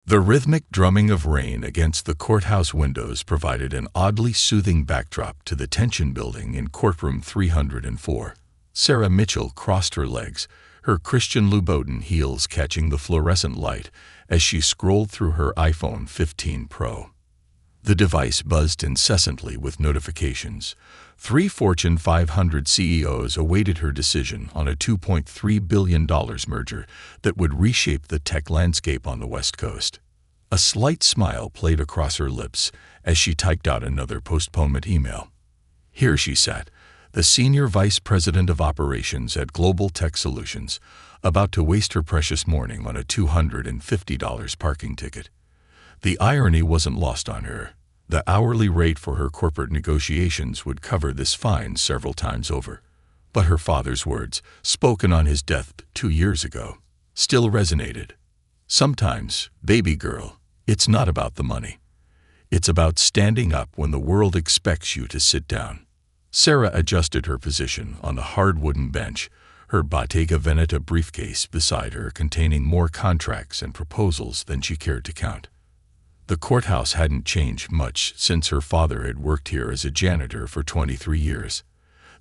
The rhythmic drumming of rain against the courthouse windows provided an oddly soothing backdrop to the tension building in courtroom 304. Sarah Mitchell crossed her legs, her Christian Louboutin heels catching the fluorescent light as she scrolled through her iPhone 15 Pro. The device buzzed incessantly with notifications. 3 Fortune 500 CEOs awaited her decision on a $2.3 billion merger that would reshape the tech landscape on the West Coast. A slight smile played across her lips as she typed out another postponement email. Here she sat, the Senior Vice President of Operations at Global Tech Solutions, about to waste her precious morning on a $250 parking ticket. The irony wasn't lost on her. The hourly rate for her corporate negotiations would cover this fine several times over. But her father's words, spoken on his death 2 years ago, still resonated. Sometimes, baby girl, it's not about the money. It's about standing up when the world expects you to sit down. Sarah adjusted her position on the hard wooden bench, her Bottega Veneta briefcase beside her containing more contracts and proposals than she cared to count. The courthouse hadn't changed much since her father had worked here as a janitor for 23 years.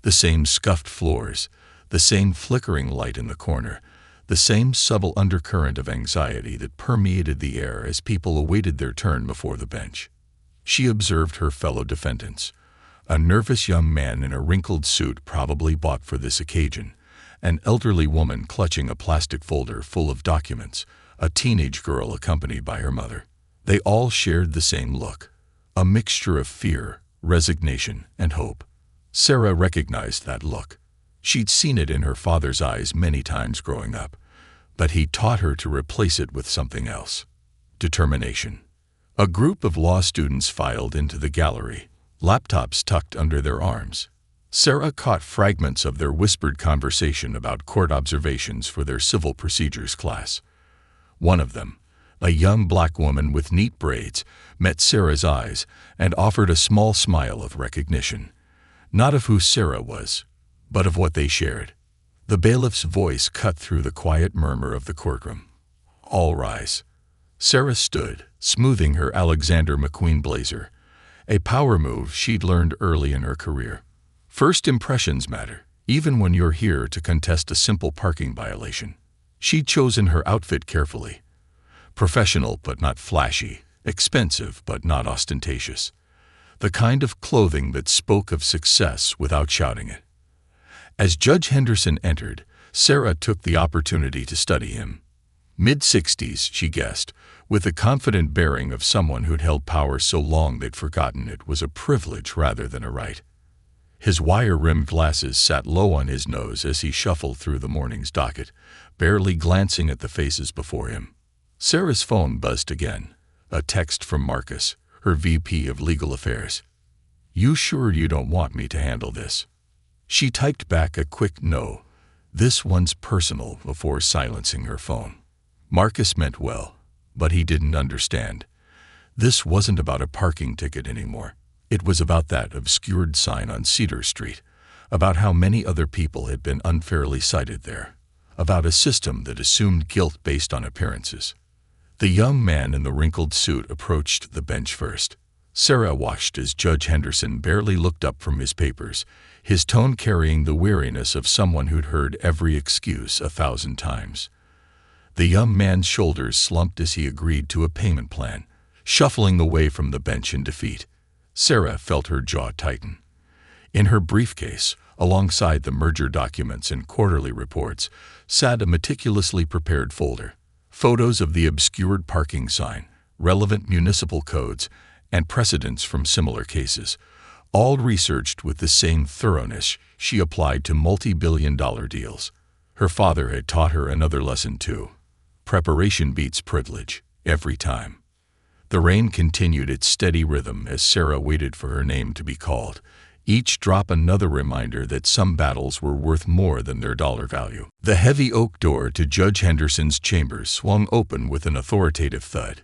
The same scuffed floors, the same flickering light in the corner, the same subtle undercurrent of anxiety that permeated the air as people awaited their turn before the bench. She observed her fellow defendants. A nervous young man in a wrinkled suit probably bought for this occasion, an elderly woman clutching a plastic folder full of documents, a teenage girl accompanied by her mother. They all shared the same look, a mixture of fear, resignation, and hope. Sarah recognized that look. She'd seen it in her father's eyes many times growing up, but he taught her to replace it with something else: determination. A group of law students filed into the gallery, laptops tucked under their arms. Sarah caught fragments of their whispered conversation about court observations for their civil procedures class. One of them, a young black woman with neat braids, met Sarah's eyes and offered a small smile of recognition, not of who Sarah was, but of what they shared. The bailiff's voice cut through the quiet murmur of the courtroom. All rise. Sarah stood, smoothing her Alexander McQueen blazer, a power move she'd learned early in her career. First impressions matter, even when you're here to contest a simple parking violation. She'd chosen her outfit carefully. Professional but not flashy, expensive but not ostentatious. The kind of clothing that spoke of success without shouting it. As Judge Henderson entered, Sarah took the opportunity to study him. Mid-60s, she guessed, with the confident bearing of someone who'd held power so long they'd forgotten it was a privilege rather than a right. His wire-rimmed glasses sat low on his nose as he shuffled through the morning's docket, barely glancing at the faces before him. Sarah's phone buzzed again, a text from Marcus, her VP of Legal Affairs. "You sure you don't want me to handle this?" She typed back a quick no. This one's personal, before silencing her phone. Marcus meant well, but he didn't understand. This wasn't about a parking ticket anymore. It was about that obscured sign on Cedar Street, about how many other people had been unfairly cited there, about a system that assumed guilt based on appearances. The young man in the wrinkled suit approached the bench first. Sarah watched as Judge Henderson barely looked up from his papers, his tone carrying the weariness of someone who'd heard every excuse 1,000 times. The young man's shoulders slumped as he agreed to a payment plan, shuffling away from the bench in defeat. Sarah felt her jaw tighten. In her briefcase, alongside the merger documents and quarterly reports, sat a meticulously prepared folder. Photos of the obscured parking sign, relevant municipal codes, and precedents from similar cases, all researched with the same thoroughness she applied to multi-billion-dollar deals. Her father had taught her another lesson too. Preparation beats privilege, every time. The rain continued its steady rhythm as Sarah waited for her name to be called, each drop another reminder that some battles were worth more than their dollar value. The heavy oak door to Judge Henderson's chambers swung open with an authoritative thud.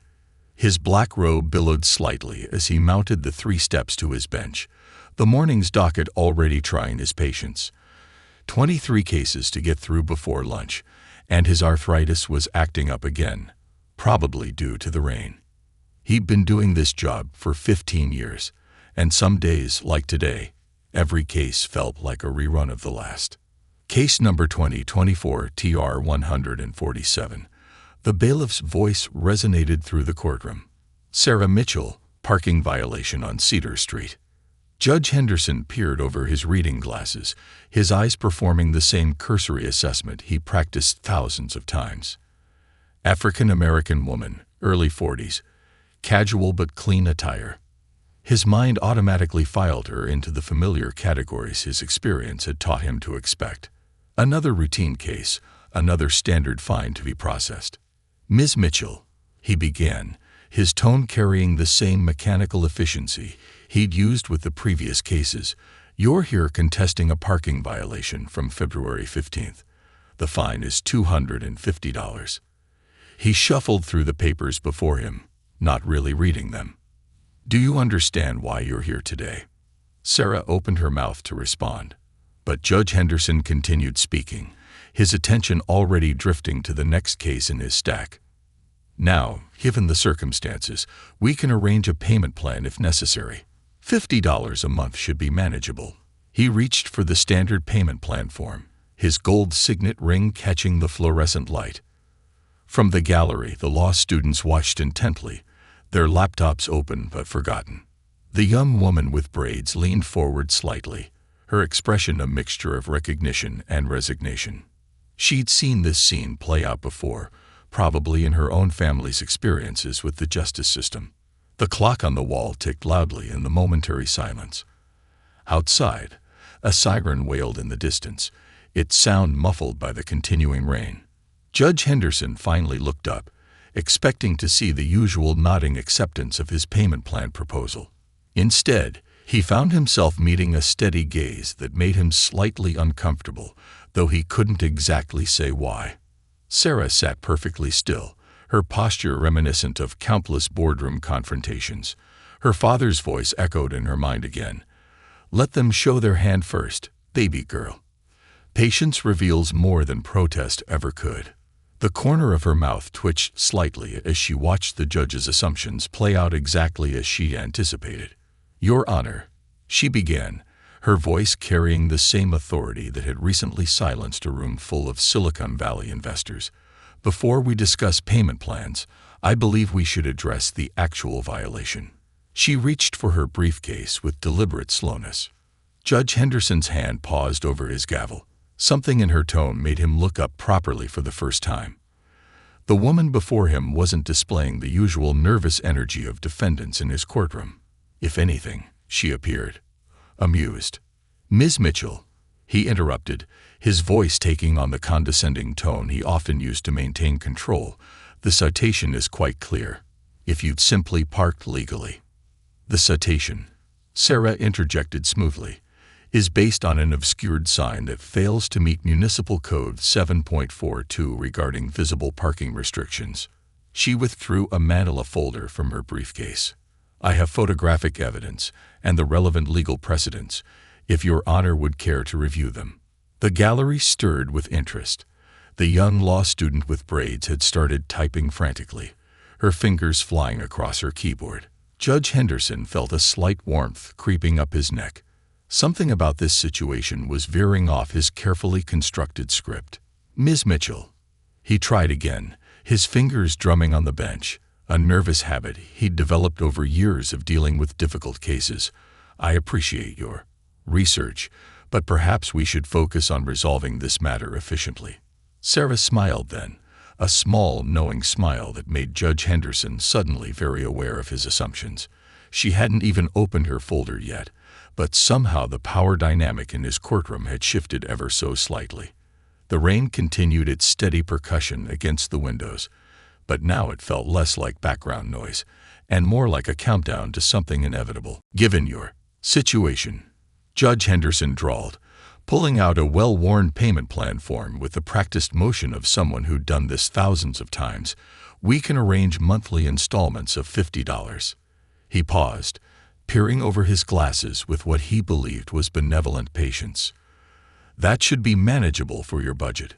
His black robe billowed slightly as he mounted the 3 steps to his bench, the morning's docket already trying his patience. 23 cases to get through before lunch, and his arthritis was acting up again. probably due to the rain. He'd been doing this job for 15 years, and some days, like today, every case felt like a rerun of the last. Case number 2024 TR 147. The bailiff's voice resonated through the courtroom. Sarah Mitchell, parking violation on Cedar Street. Judge Henderson peered over his reading glasses, his eyes performing the same cursory assessment he practiced thousands of times. African-American woman, early 40s, casual but clean attire. His mind automatically filed her into the familiar categories his experience had taught him to expect. Another routine case, another standard fine to be processed. Ms. Mitchell, he began, his tone carrying the same mechanical efficiency he'd used with the previous cases. You're here contesting a parking violation from February 15th. The fine is $250. He shuffled through the papers before him, not really reading them. Do you understand why you're here today? Sarah opened her mouth to respond, but Judge Henderson continued speaking, his attention already drifting to the next case in his stack. Now, given the circumstances, we can arrange a payment plan if necessary. $50 a month should be manageable. He reached for the standard payment plan form, his gold signet ring catching the fluorescent light. From the gallery, the law students watched intently, their laptops open but forgotten. The young woman with braids leaned forward slightly, her expression a mixture of recognition and resignation. She'd seen this scene play out before, probably in her own family's experiences with the justice system. The clock on the wall ticked loudly in the momentary silence. Outside, a siren wailed in the distance, its sound muffled by the continuing rain. Judge Henderson finally looked up, expecting to see the usual nodding acceptance of his payment plan proposal. Instead, he found himself meeting a steady gaze that made him slightly uncomfortable, though he couldn't exactly say why. Sarah sat perfectly still, her posture reminiscent of countless boardroom confrontations. Her father's voice echoed in her mind again. Let them show their hand first, baby girl. Patience reveals more than protest ever could. The corner of her mouth twitched slightly as she watched the judge's assumptions play out exactly as she anticipated. Your Honor, she began, her voice carrying the same authority that had recently silenced a room full of Silicon Valley investors. Before we discuss payment plans, I believe we should address the actual violation. She reached for her briefcase with deliberate slowness. Judge Henderson's hand paused over his gavel. Something in her tone made him look up properly for the first time. The woman before him wasn't displaying the usual nervous energy of defendants in his courtroom. If anything, she appeared amused. Ms. Mitchell, he interrupted, his voice taking on the condescending tone he often used to maintain control. The citation is quite clear. If you'd simply parked legally. The citation, Sarah interjected smoothly, is based on an obscured sign that fails to meet Municipal Code 7.42 regarding visible parking restrictions. She withdrew a manila folder from her briefcase. I have photographic evidence and the relevant legal precedents, if Your Honor would care to review them. The gallery stirred with interest. The young law student with braids had started typing frantically, her fingers flying across her keyboard. Judge Henderson felt a slight warmth creeping up his neck. Something about this situation was veering off his carefully constructed script. Ms. Mitchell. He tried again, his fingers drumming on the bench, a nervous habit he'd developed over years of dealing with difficult cases. I appreciate your research, but perhaps we should focus on resolving this matter efficiently. Sarah smiled then, a small, knowing smile that made Judge Henderson suddenly very aware of his assumptions. She hadn't even opened her folder yet, but somehow the power dynamic in his courtroom had shifted ever so slightly. The rain continued its steady percussion against the windows, but now it felt less like background noise and more like a countdown to something inevitable. Given your situation, Judge Henderson drawled, pulling out a well-worn payment plan form with the practiced motion of someone who'd done this thousands of times, we can arrange monthly installments of $50. He paused, peering over his glasses with what he believed was benevolent patience. That should be manageable for your budget.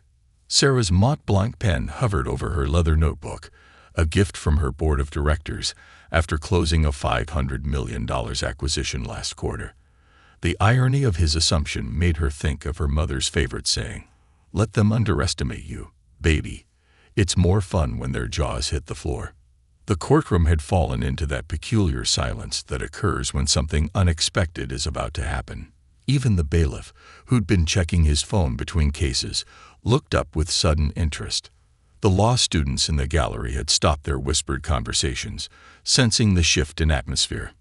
Sarah's Mont Blanc pen hovered over her leather notebook, a gift from her board of directors after closing a $500 million acquisition last quarter. The irony of his assumption made her think of her mother's favorite saying, "Let them underestimate you, baby. It's more fun when their jaws hit the floor." The courtroom had fallen into that peculiar silence that occurs when something unexpected is about to happen. Even the bailiff, who'd been checking his phone between cases, looked up with sudden interest. The law students in the gallery had stopped their whispered conversations, sensing the shift in atmosphere.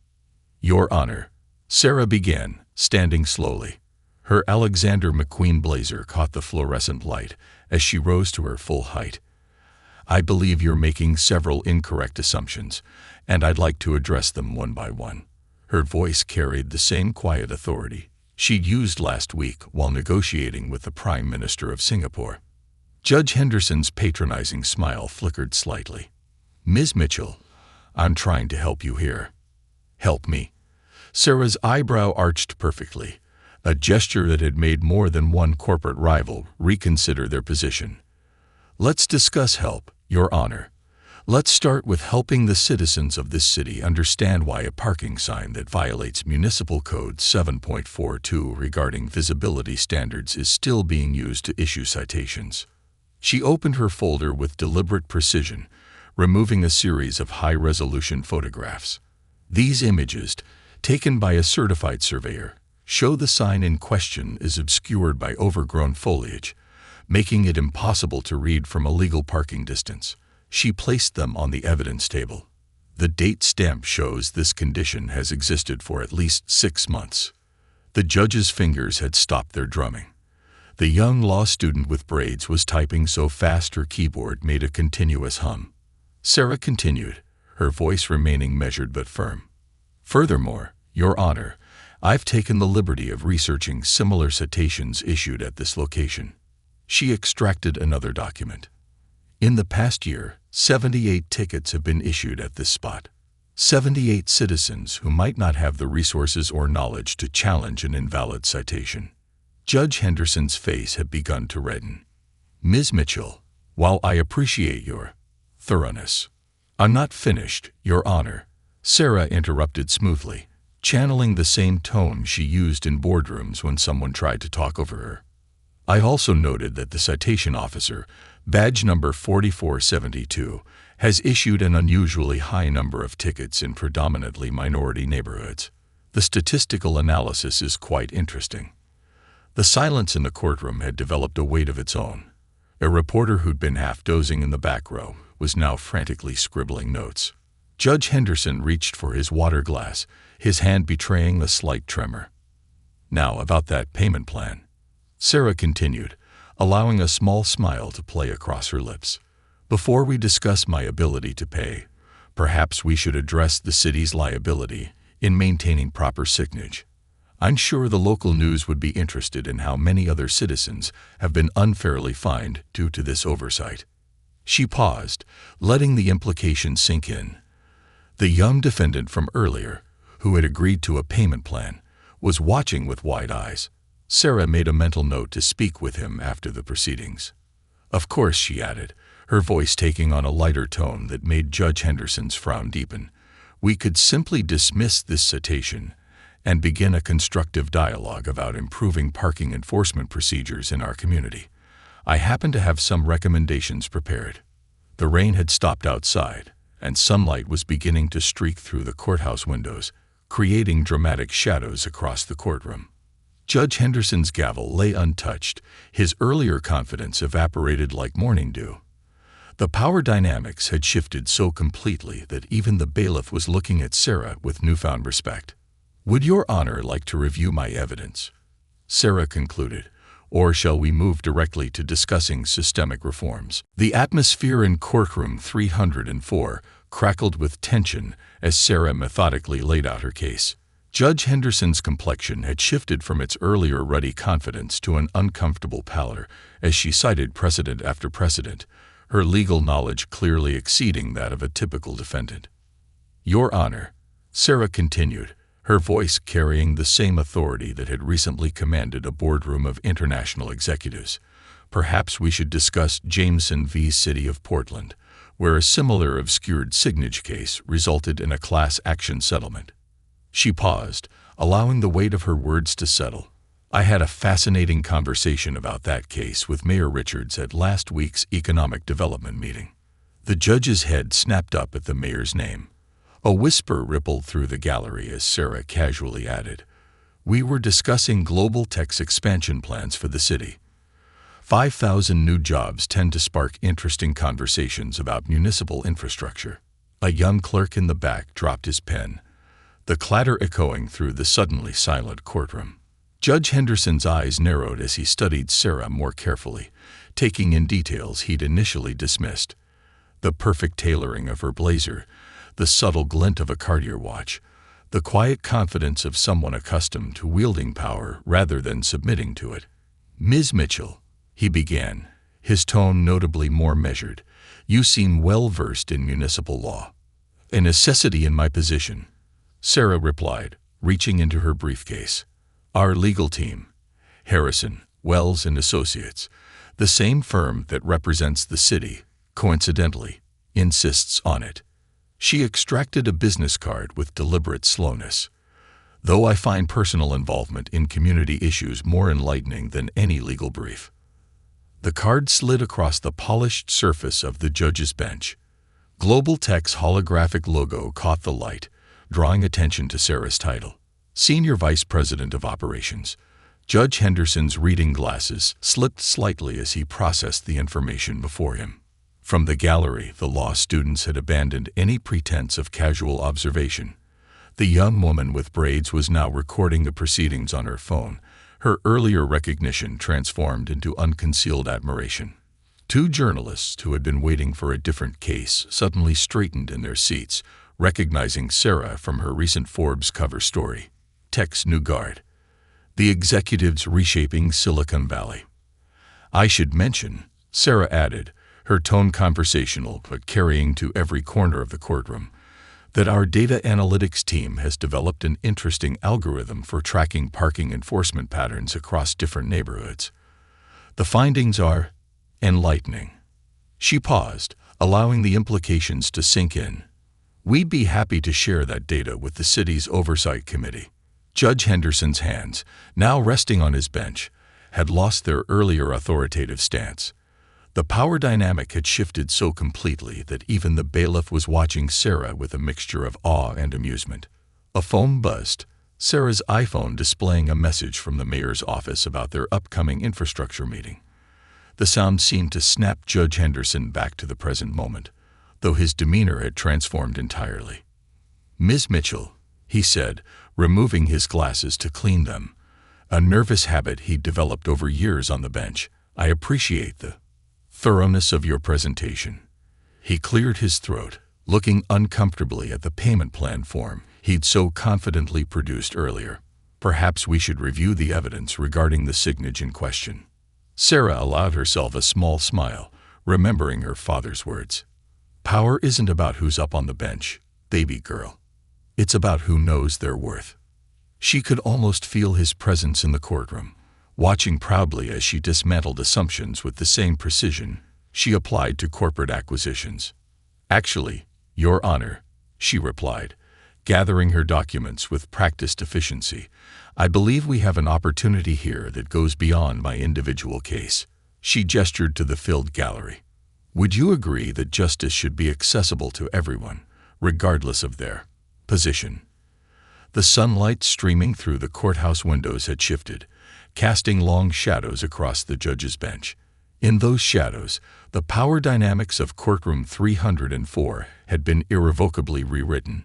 "Your Honor," Sarah began, standing slowly. Her Alexander McQueen blazer caught the fluorescent light as she rose to her full height. "I believe you're making several incorrect assumptions, and I'd like to address them one by one." Her voice carried the same quiet authority she'd used last week while negotiating with the Prime Minister of Singapore. Judge Henderson's patronizing smile flickered slightly. "Ms. Mitchell, I'm trying to help you here." "Help me?" Sarah's eyebrow arched perfectly, a gesture that had made more than one corporate rival reconsider their position. "Let's discuss help, Your Honor. Let's start with helping the citizens of this city understand why a parking sign that violates Municipal Code 7.42 regarding visibility standards is still being used to issue citations." She opened her folder with deliberate precision, removing a series of high-resolution photographs. These images, taken by a certified surveyor, show the sign in question is obscured by overgrown foliage, making it impossible to read from a legal parking distance. She placed them on the evidence table. The date stamp shows this condition has existed for at least 6 months. The judge's fingers had stopped their drumming. The young law student with braids was typing so fast her keyboard made a continuous hum. Sarah continued, her voice remaining measured but firm. "Furthermore, Your Honor, I've taken the liberty of researching similar citations issued at this location." She extracted another document. "In the past year, 78 tickets have been issued at this spot. 78 citizens who might not have the resources or knowledge to challenge an invalid citation." Judge Henderson's face had begun to redden. "Ms. Mitchell, while I appreciate your thoroughness, I'm not finished, Your Honor," Sarah interrupted smoothly, channeling the same tone she used in boardrooms when someone tried to talk over her. "I also noted that the citation officer, badge number 4472, has issued an unusually high number of tickets in predominantly minority neighborhoods. The statistical analysis is quite interesting." The silence in the courtroom had developed a weight of its own. A reporter who'd been half dozing in the back row was now frantically scribbling notes. Judge Henderson reached for his water glass, his hand betraying a slight tremor. "Now about that payment plan," Sarah continued, allowing a small smile to play across her lips. "Before we discuss my ability to pay, perhaps we should address the city's liability in maintaining proper signage. I'm sure the local news would be interested in how many other citizens have been unfairly fined due to this oversight." She paused, letting the implication sink in. The young defendant from earlier, who had agreed to a payment plan, was watching with wide eyes. Sarah made a mental note to speak with him after the proceedings. "Of course," she added, her voice taking on a lighter tone that made Judge Henderson's frown deepen, "we could simply dismiss this citation and begin a constructive dialogue about improving parking enforcement procedures in our community. I happen to have some recommendations prepared." The rain had stopped outside, and sunlight was beginning to streak through the courthouse windows, creating dramatic shadows across the courtroom. Judge Henderson's gavel lay untouched, his earlier confidence evaporated like morning dew. The power dynamics had shifted so completely that even the bailiff was looking at Sarah with newfound respect. "Would Your Honor like to review my evidence?" Sarah concluded, "or shall we move directly to discussing systemic reforms?" The atmosphere in courtroom 304 crackled with tension as Sarah methodically laid out her case. Judge Henderson's complexion had shifted from its earlier ruddy confidence to an uncomfortable pallor as she cited precedent after precedent, her legal knowledge clearly exceeding that of a typical defendant. "Your Honor," Sarah continued, her voice carrying the same authority that had recently commanded a boardroom of international executives, "perhaps we should discuss Jameson v. City of Portland, where a similar obscured signage case resulted in a class action settlement. She paused, allowing the weight of her words to settle. I had a fascinating conversation about that case with Mayor Richards at last week's economic development meeting. The judge's head snapped up at the mayor's name. A whisper rippled through the gallery as Sarah casually added, "We were discussing global tech's expansion plans for the city. 5,000 new jobs tend to spark interesting conversations about municipal infrastructure." A young clerk in the back dropped his pen, the clatter echoing through the suddenly silent courtroom. Judge Henderson's eyes narrowed as he studied Sarah more carefully, taking in details he'd initially dismissed. The perfect tailoring of her blazer, the subtle glint of a Cartier watch, the quiet confidence of someone accustomed to wielding power rather than submitting to it. "Ms. Mitchell," he began, his tone notably more measured, "you seem well-versed in municipal law." "A necessity in my position," Sarah replied, reaching into her briefcase. "Our legal team, Harrison, Wells & Associates, the same firm that represents the city, coincidentally, insists on it." She extracted a business card with deliberate slowness. "Though I find personal involvement in community issues more enlightening than any legal brief." The card slid across the polished surface of the judge's bench. Global Tech's holographic logo caught the light, drawing attention to Sarah's title. Senior Vice President of Operations. Judge Henderson's reading glasses slipped slightly as he processed the information before him. From the gallery, the law students had abandoned any pretense of casual observation. The young woman with braids was now recording the proceedings on her phone, her earlier recognition transformed into unconcealed admiration. Two journalists who had been waiting for a different case suddenly straightened in their seats, recognizing Sarah from her recent Forbes cover story. Tech's new guard. The executives reshaping Silicon Valley. "I should mention," Sarah added, her tone conversational but carrying to every corner of the courtroom, "that our data analytics team has developed an interesting algorithm for tracking parking enforcement patterns across different neighborhoods. The findings are enlightening." She paused, allowing the implications to sink in. "We'd be happy to share that data with the city's oversight committee." Judge Henderson's hands, now resting on his bench, had lost their earlier authoritative stance. The power dynamic had shifted so completely that even the bailiff was watching Sarah with a mixture of awe and amusement. A phone buzzed, Sarah's iPhone displaying a message from the mayor's office about their upcoming infrastructure meeting. The sound seemed to snap Judge Henderson back to the present moment, though his demeanor had transformed entirely. "Ms. Mitchell," he said, removing his glasses to clean them, a nervous habit he'd developed over years on the bench, "I appreciate the thoroughness of your presentation." He cleared his throat, looking uncomfortably at the payment plan form he'd so confidently produced earlier. "Perhaps we should review the evidence regarding the signage in question." Sarah allowed herself a small smile, remembering her father's words. "Power isn't about who's up on the bench, baby girl. It's about who knows their worth." She could almost feel his presence in the courtroom, watching proudly as she dismantled assumptions with the same precision she applied to corporate acquisitions. "Actually, Your Honor," she replied, gathering her documents with practiced efficiency, "I believe we have an opportunity here that goes beyond my individual case." She gestured to the filled gallery. "Would you agree that justice should be accessible to everyone, regardless of their position?" The sunlight streaming through the courthouse windows had shifted, casting long shadows across the judge's bench. In those shadows, the power dynamics of courtroom 304 had been irrevocably rewritten,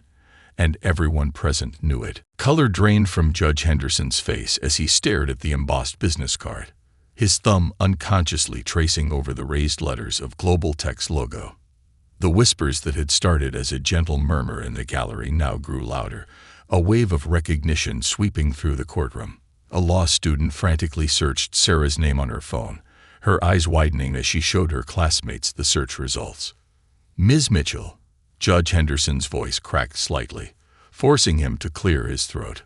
and everyone present knew it. Color drained from Judge Henderson's face as he stared at the embossed business card, his thumb unconsciously tracing over the raised letters of Global Tech's logo. The whispers that had started as a gentle murmur in the gallery now grew louder, a wave of recognition sweeping through the courtroom. A law student frantically searched Sarah's name on her phone, her eyes widening as she showed her classmates the search results. "Ms. Mitchell," Judge Henderson's voice cracked slightly, forcing him to clear his throat.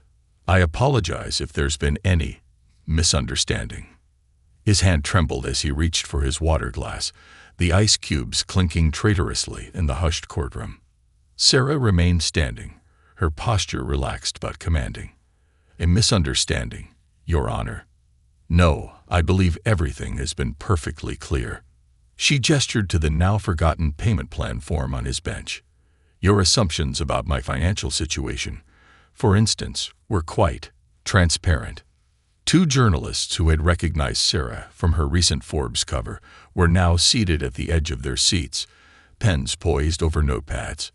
"I apologize if there's been any misunderstanding." His hand trembled as he reached for his water glass, the ice cubes clinking traitorously in the hushed courtroom. Sarah remained standing, her posture relaxed but commanding. "A misunderstanding, Your Honor." "No, I believe everything has been perfectly clear." She gestured to the now-forgotten payment plan form on his bench. "Your assumptions about my financial situation, for instance, were quite transparent." Two journalists who had recognized Sarah from her recent Forbes cover were now seated at the edge of their seats, pens poised over notepads.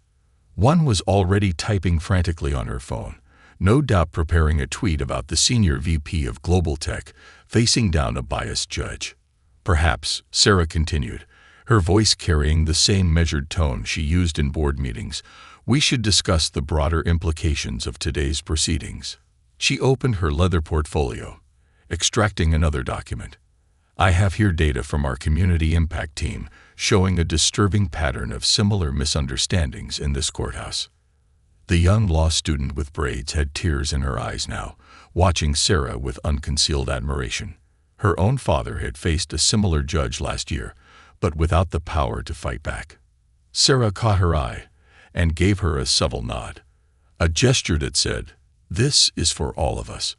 One was already typing frantically on her phone, no doubt preparing a tweet about the senior VP of Global Tech facing down a biased judge. "Perhaps," Sarah continued, her voice carrying the same measured tone she used in board meetings, "we should discuss the broader implications of today's proceedings." She opened her leather portfolio, extracting another document. "I have here data from our community impact team showing a disturbing pattern of similar misunderstandings in this courthouse." The young law student with braids had tears in her eyes now, watching Sarah with unconcealed admiration. Her own father had faced a similar judge last year, but without the power to fight back. Sarah caught her eye and gave her a subtle nod, a gesture that said, "This is for all of us."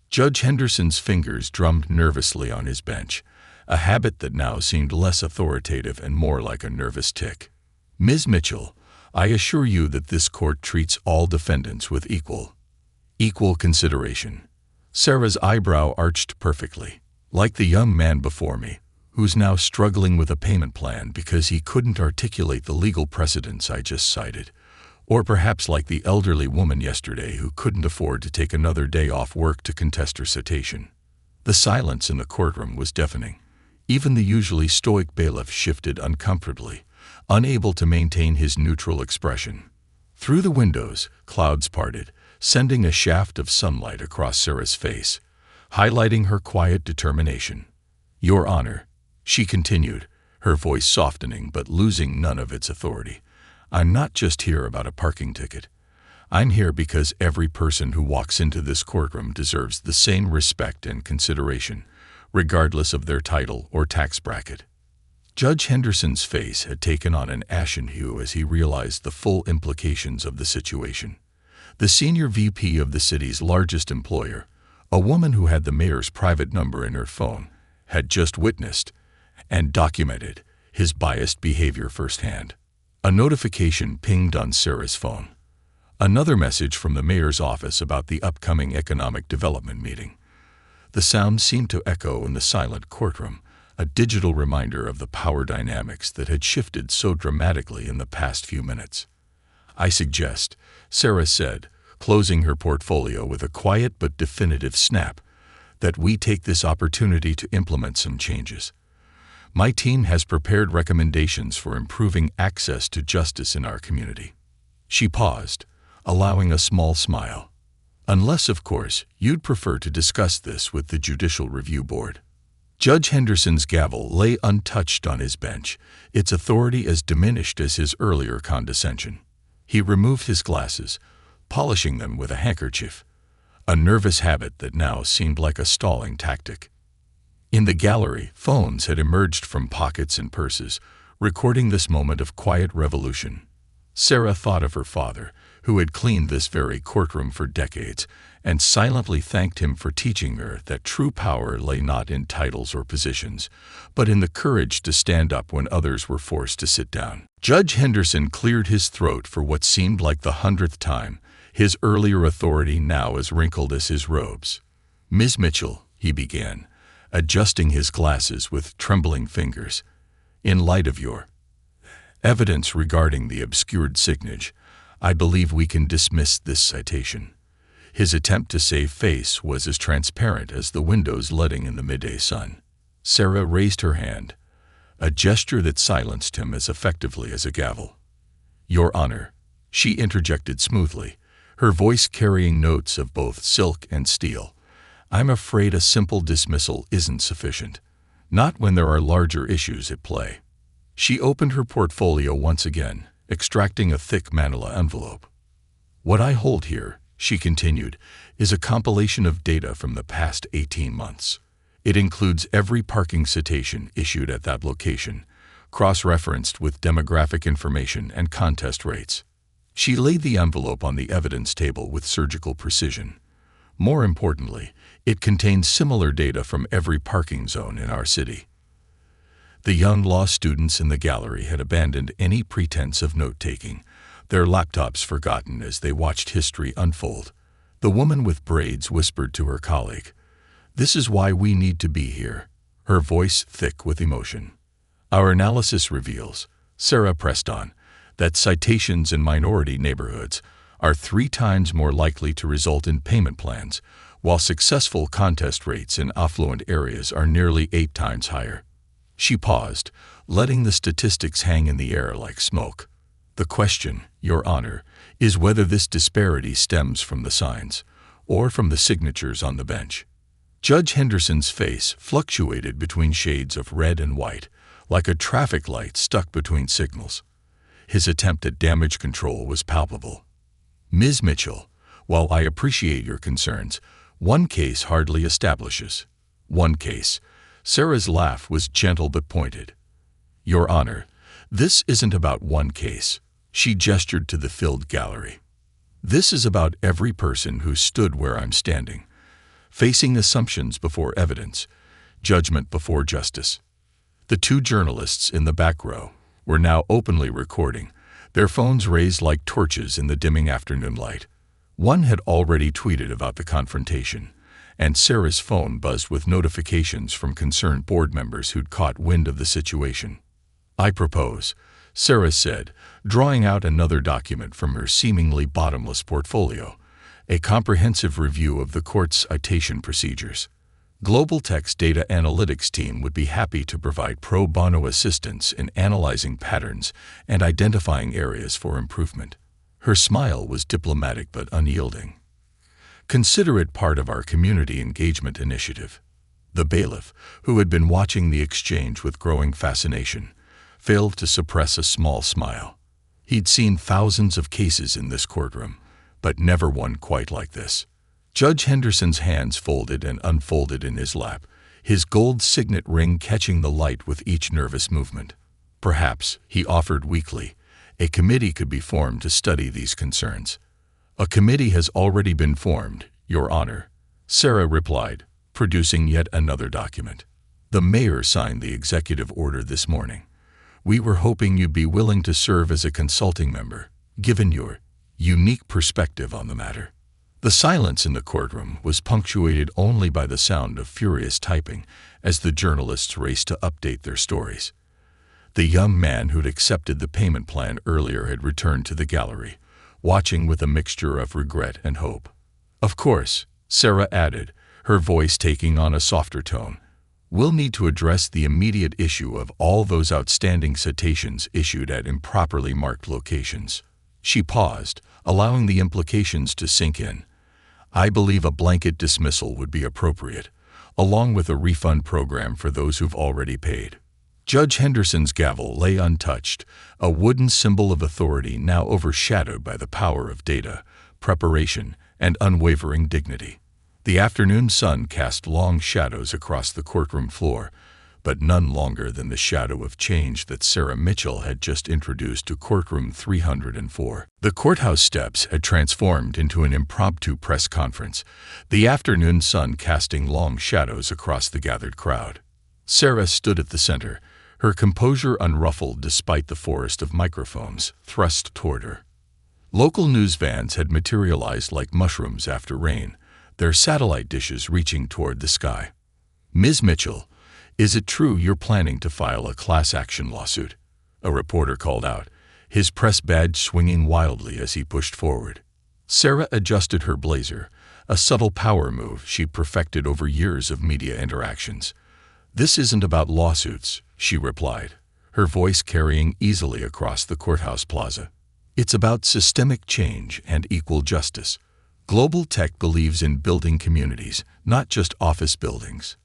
Judge Henderson's fingers drummed nervously on his bench, a habit that now seemed less authoritative and more like a nervous tic. "Ms. Mitchell, I assure you that this court treats all defendants with equal consideration." Sarah's eyebrow arched perfectly, like the young man before me, who's now struggling with a payment plan because he couldn't articulate the legal precedents I just cited. Or perhaps like the elderly woman yesterday who couldn't afford to take another day off work to contest her citation. The silence in the courtroom was deafening. Even the usually stoic bailiff shifted uncomfortably, unable to maintain his neutral expression. Through the windows, clouds parted, sending a shaft of sunlight across Sarah's face, highlighting her quiet determination. "Your Honor," she continued, her voice softening but losing none of its authority, "I'm not just here about a parking ticket. I'm here because every person who walks into this courtroom deserves the same respect and consideration, regardless of their title or tax bracket." Judge Henderson's face had taken on an ashen hue as he realized the full implications of the situation. The senior VP of the city's largest employer, a woman who had the mayor's private number in her phone, had just witnessed and documented his biased behavior firsthand. A notification pinged on Sarah's phone. Another message from the mayor's office about the upcoming economic development meeting. The sound seemed to echo in the silent courtroom, a digital reminder of the power dynamics that had shifted so dramatically in the past few minutes. "I suggest," Sarah said, closing her portfolio with a quiet but definitive snap, "that we take this opportunity to implement some changes. My team has prepared recommendations for improving access to justice in our community." She paused, allowing a small smile. "Unless, of course, you'd prefer to discuss this with the Judicial Review Board." Judge Henderson's gavel lay untouched on his bench, its authority as diminished as his earlier condescension. He removed his glasses, polishing them with a handkerchief, a nervous habit that now seemed like a stalling tactic. In the gallery, phones had emerged from pockets and purses, recording this moment of quiet revolution. Sarah thought of her father, who had cleaned this very courtroom for decades, and silently thanked him for teaching her that true power lay not in titles or positions, but in the courage to stand up when others were forced to sit down. Judge Henderson cleared his throat for what seemed like the 100th time, his earlier authority now as wrinkled as his robes. "Ms. Mitchell," he began, adjusting his glasses with trembling fingers, "in light of your evidence regarding the obscured signage, I believe we can dismiss this citation." His attempt to save face was as transparent as the windows letting in the midday sun. Sarah raised her hand, a gesture that silenced him as effectively as a gavel. "Your Honor," she interjected smoothly, her voice carrying notes of both silk and steel, "I'm afraid a simple dismissal isn't sufficient, not when there are larger issues at play." She opened her portfolio once again, extracting a thick manila envelope. "What I hold here," she continued, "is a compilation of data from the past 18 months. It includes every parking citation issued at that location, cross-referenced with demographic information and contest rates. She laid the envelope on the evidence table with surgical precision. More importantly, it contained similar data from every parking zone in our city. The young law students in the gallery had abandoned any pretense of note-taking, their laptops forgotten as they watched history unfold. The woman with braids whispered to her colleague, "This is why we need to be here," her voice thick with emotion. "Our analysis reveals," Sarah pressed on, "that citations in minority neighborhoods are 3 times more likely to result in payment plans, while successful contest rates in affluent areas are nearly 8 times higher." She paused, letting the statistics hang in the air like smoke. "The question, Your Honor, is whether this disparity stems from the signs or from the signatures on the bench." Judge Henderson's face fluctuated between shades of red and white, like a traffic light stuck between signals. His attempt at damage control was palpable. "Ms. Mitchell, while I appreciate your concerns, one case hardly establishes." "One case." Sarah's laugh was gentle but pointed. "Your Honor, this isn't about one case." She gestured to the filled gallery. "This is about every person who stood where I'm standing, facing assumptions before evidence, judgment before justice." The 2 journalists in the back row were now openly recording, their phones raised like torches in the dimming afternoon light. One had already tweeted about the confrontation, and Sarah's phone buzzed with notifications from concerned board members who'd caught wind of the situation. "I propose," Sarah said, drawing out another document from her seemingly bottomless portfolio, "a comprehensive review of the court's citation procedures. Global Tech's data analytics team would be happy to provide pro bono assistance in analyzing patterns and identifying areas for improvement." Her smile was diplomatic but unyielding. "Consider it part of our community engagement initiative." The bailiff, who had been watching the exchange with growing fascination, failed to suppress a small smile. He'd seen thousands of cases in this courtroom, but never one quite like this. Judge Henderson's hands folded and unfolded in his lap, his gold signet ring catching the light with each nervous movement. "Perhaps," he offered weakly, "a committee could be formed to study these concerns." "A committee has already been formed, Your Honor," Sarah replied, producing yet another document. "The mayor signed the executive order this morning. We were hoping you'd be willing to serve as a consulting member, given your unique perspective on the matter." The silence in the courtroom was punctuated only by the sound of furious typing as the journalists raced to update their stories. The young man who'd accepted the payment plan earlier had returned to the gallery, watching with a mixture of regret and hope. "Of course," Sarah added, her voice taking on a softer tone, "we'll need to address the immediate issue of all those outstanding citations issued at improperly marked locations." She paused, allowing the implications to sink in. "I believe a blanket dismissal would be appropriate, along with a refund program for those who've already paid." Judge Henderson's gavel lay untouched, a wooden symbol of authority now overshadowed by the power of data, preparation, and unwavering dignity. The afternoon sun cast long shadows across the courtroom floor, but none longer than the shadow of change that Sarah Mitchell had just introduced to courtroom 304. The courthouse steps had transformed into an impromptu press conference, the afternoon sun casting long shadows across the gathered crowd. Sarah stood at the center, her composure unruffled despite the forest of microphones thrust toward her. Local news vans had materialized like mushrooms after rain, their satellite dishes reaching toward the sky. "Ms. Mitchell, is it true you're planning to file a class action lawsuit?" a reporter called out, his press badge swinging wildly as he pushed forward. Sarah adjusted her blazer, a subtle power move she'd perfected over years of media interactions. "This isn't about lawsuits," she replied, her voice carrying easily across the courthouse plaza. "It's about systemic change and equal justice. Global Tech believes in building communities, not just office buildings."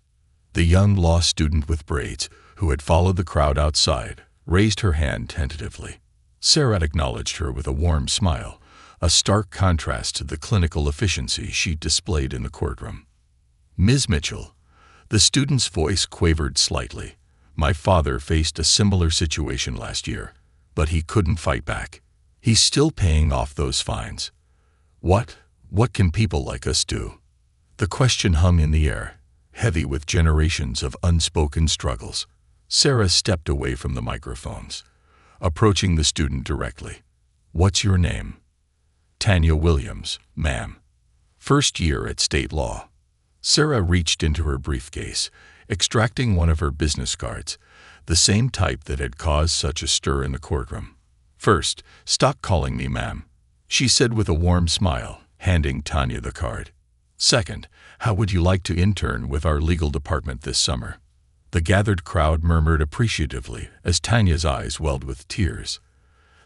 The young law student with braids, who had followed the crowd outside, raised her hand tentatively. Sarah acknowledged her with a warm smile, a stark contrast to the clinical efficiency she displayed in the courtroom. "Ms. Mitchell," the student's voice quavered slightly, My father faced a similar situation last year, but he couldn't fight back. He's still paying off those fines. What can people like us do?" The question hung in the air, heavy with generations of unspoken struggles. Sarah stepped away from the microphones, approaching the student directly. "What's your name?" "Tanya Williams, ma'am. First year at state law." Sarah reached into her briefcase, extracting one of her business cards, the same type that had caused such a stir in the courtroom. "First, stop calling me ma'am," she said with a warm smile, handing Tanya the card. "Second, how would you like to intern with our legal department this summer?" The gathered crowd murmured appreciatively as Tanya's eyes welled with tears.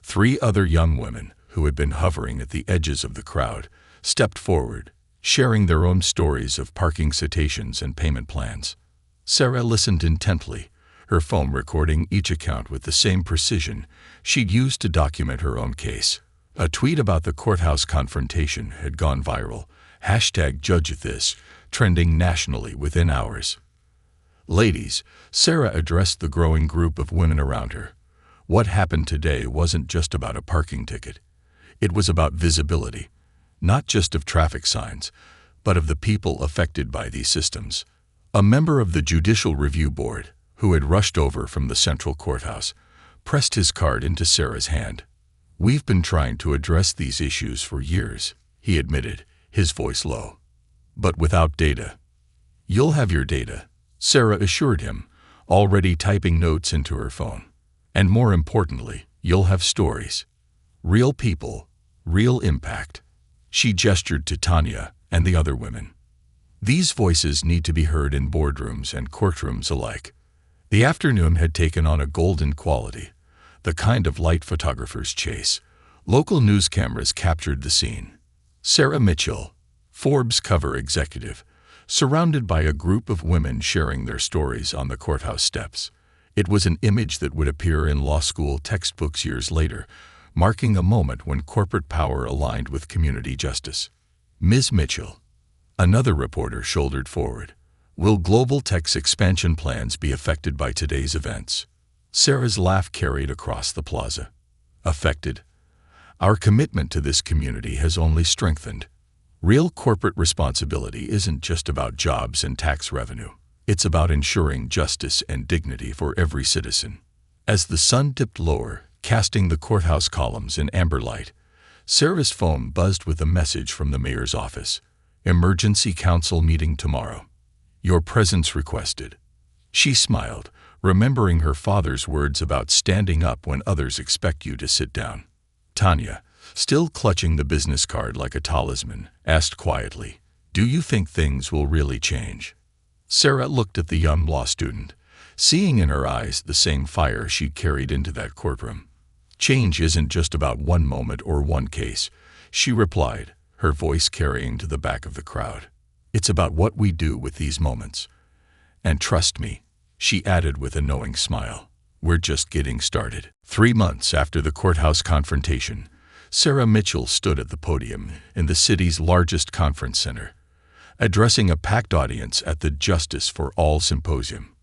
3 other young women, who had been hovering at the edges of the crowd, stepped forward, sharing their own stories of parking citations and payment plans. Sarah listened intently, her phone recording each account with the same precision she'd used to document her own case. A tweet about the courthouse confrontation had gone viral, #JudgeThis, trending nationally within hours. "Ladies," Sarah addressed the growing group of women around her. "What happened today wasn't just about a parking ticket. It was about visibility, not just of traffic signs, but of the people affected by these systems." A member of the Judicial Review Board, who had rushed over from the Central Courthouse, pressed his card into Sarah's hand. "We've been trying to address these issues for years," he admitted, his voice low. "But without data." "You'll have your data," Sarah assured him, already typing notes into her phone. "And more importantly, you'll have stories. Real people, real impact." She gestured to Tanya and the other women. "These voices need to be heard in boardrooms and courtrooms alike." The afternoon had taken on a golden quality, the kind of light photographers chase. Local news cameras captured the scene. Sarah Mitchell, Forbes cover executive, surrounded by a group of women sharing their stories on the courthouse steps. It was an image that would appear in law school textbooks years later, marking a moment when corporate power aligned with community justice. "Ms. Mitchell," another reporter shouldered forward, "will global tech's expansion plans be affected by today's events?" Sarah's laugh carried across the plaza. "Affected? Our commitment to this community has only strengthened. Real corporate responsibility isn't just about jobs and tax revenue. It's about ensuring justice and dignity for every citizen." As the sun dipped lower, casting the courthouse columns in amber light, Sarah's phone buzzed with a message from the mayor's office. "Emergency council meeting tomorrow. Your presence requested." She smiled, remembering her father's words about standing up when others expect you to sit down. Tanya, still clutching the business card like a talisman, asked quietly, "Do you think things will really change?" Sarah looked at the young law student, seeing in her eyes the same fire she'd carried into that courtroom. "Change isn't just about one moment or one case," she replied, her voice carrying to the back of the crowd. "It's about what we do with these moments. And trust me," she added with a knowing smile, "we're just getting started." 3 months after the courthouse confrontation, Sarah Mitchell stood at the podium in the city's largest conference center, addressing a packed audience at the Justice for All Symposium.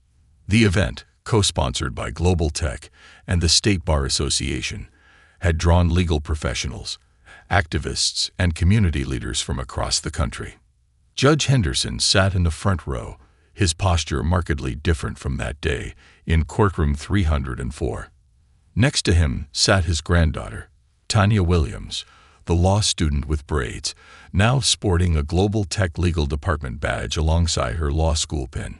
The event, co-sponsored by Global Tech and the State Bar Association, had drawn legal professionals, activists, and community leaders from across the country. Judge Henderson sat in the front row, his posture markedly different from that day in courtroom 304. Next to him sat his granddaughter, Tanya Williams, the law student with braids, now sporting a Global Tech Legal Department badge alongside her law school pin.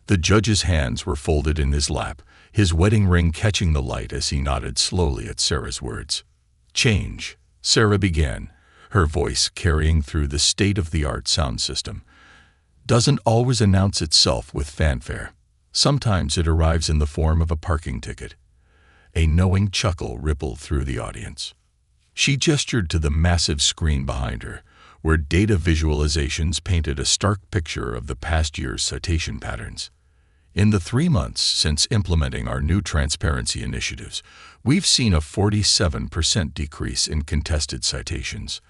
The judge's hands were folded in his lap, his wedding ring catching the light as he nodded slowly at Sarah's words. "Change," Sarah began, her voice carrying through the state-of-the-art sound system, "doesn't always announce itself with fanfare. Sometimes it arrives in the form of a parking ticket." A knowing chuckle rippled through the audience. She gestured to the massive screen behind her, where data visualizations painted a stark picture of the past year's citation patterns. "In the 3 months since implementing our new transparency initiatives, we've seen a 47% decrease in contested citations,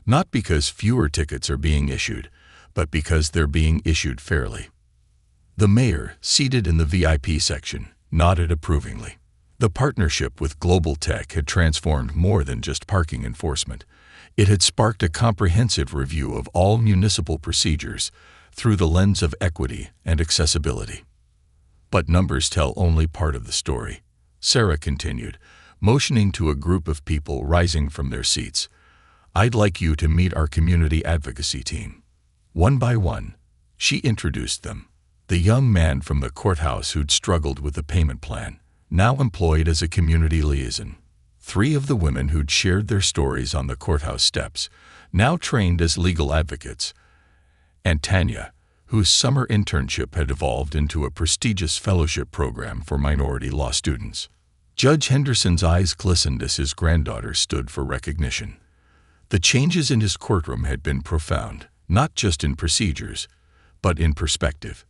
not because fewer tickets are being issued, but because they're being issued fairly." The mayor, seated in the VIP section, nodded approvingly. The partnership with Global Tech had transformed more than just parking enforcement. It had sparked a comprehensive review of all municipal procedures through the lens of equity and accessibility. But numbers tell only part of the story, Sarah continued, motioning to a group of people rising from their seats. I'd like you to meet our community advocacy team. One by one, she introduced them. The young man from the courthouse who'd struggled with the payment plan, now employed as a community liaison. 3 of the women who'd shared their stories on the courthouse steps, now trained as legal advocates. And Tanya, whose summer internship had evolved into a prestigious fellowship program for minority law students. Judge Henderson's eyes glistened as his granddaughter stood for recognition. The changes in his courtroom had been profound, not just in procedures, but in perspective.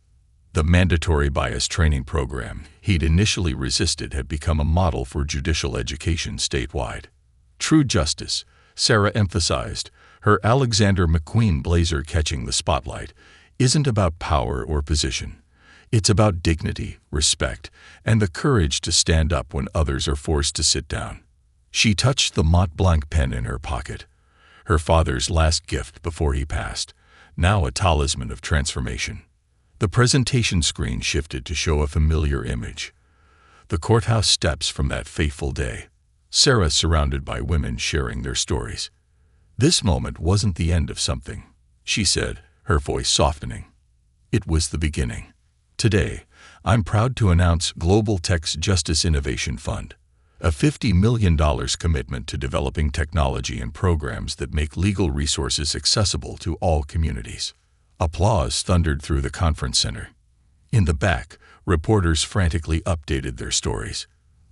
The mandatory bias training program he'd initially resisted had become a model for judicial education statewide. True justice, Sarah emphasized, her Alexander McQueen blazer catching the spotlight, isn't about power or position. It's about dignity, respect, and the courage to stand up when others are forced to sit down. She touched the Mont Blanc pen in her pocket, her father's last gift before he passed, now a talisman of transformation. The presentation screen shifted to show a familiar image. The courthouse steps from that fateful day. Sarah surrounded by women sharing their stories. This moment wasn't the end of something, she said, her voice softening. It was the beginning. Today, I'm proud to announce Global Tech's Justice Innovation Fund, a $50 million commitment to developing technology and programs that make legal resources accessible to all communities. Applause thundered through the conference center. In the back, reporters frantically updated their stories.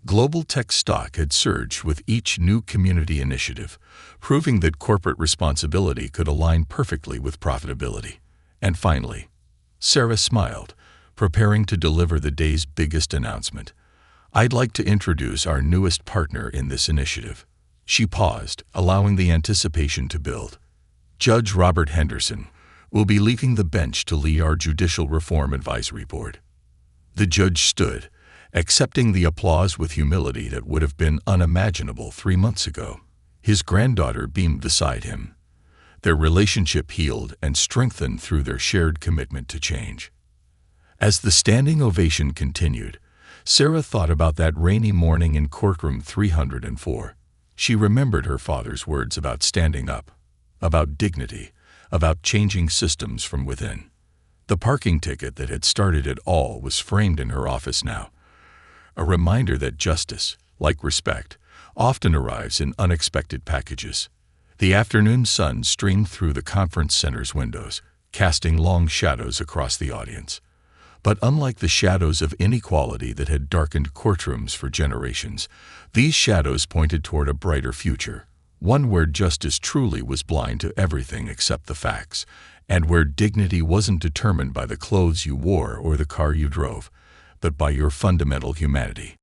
Global Tech stock had surged with each new community initiative, proving that corporate responsibility could align perfectly with profitability. And finally, Sarah smiled, preparing to deliver the day's biggest announcement. I'd like to introduce our newest partner in this initiative. She paused, allowing the anticipation to build. Judge Robert Henderson will be leaving the bench to lead our Judicial Reform Advisory Board. The judge stood, accepting the applause with humility that would have been unimaginable 3 months ago. His granddaughter beamed beside him. Their relationship healed and strengthened through their shared commitment to change. As the standing ovation continued, Sarah thought about that rainy morning in courtroom 304. She remembered her father's words about standing up, about dignity, about changing systems from within. The parking ticket that had started it all was framed in her office now, a reminder that justice, like respect, often arrives in unexpected packages. The afternoon sun streamed through the conference center's windows, casting long shadows across the audience. But unlike the shadows of inequality that had darkened courtrooms for generations, these shadows pointed toward a brighter future, one where justice truly was blind to everything except the facts, and where dignity wasn't determined by the clothes you wore or the car you drove, but by your fundamental humanity.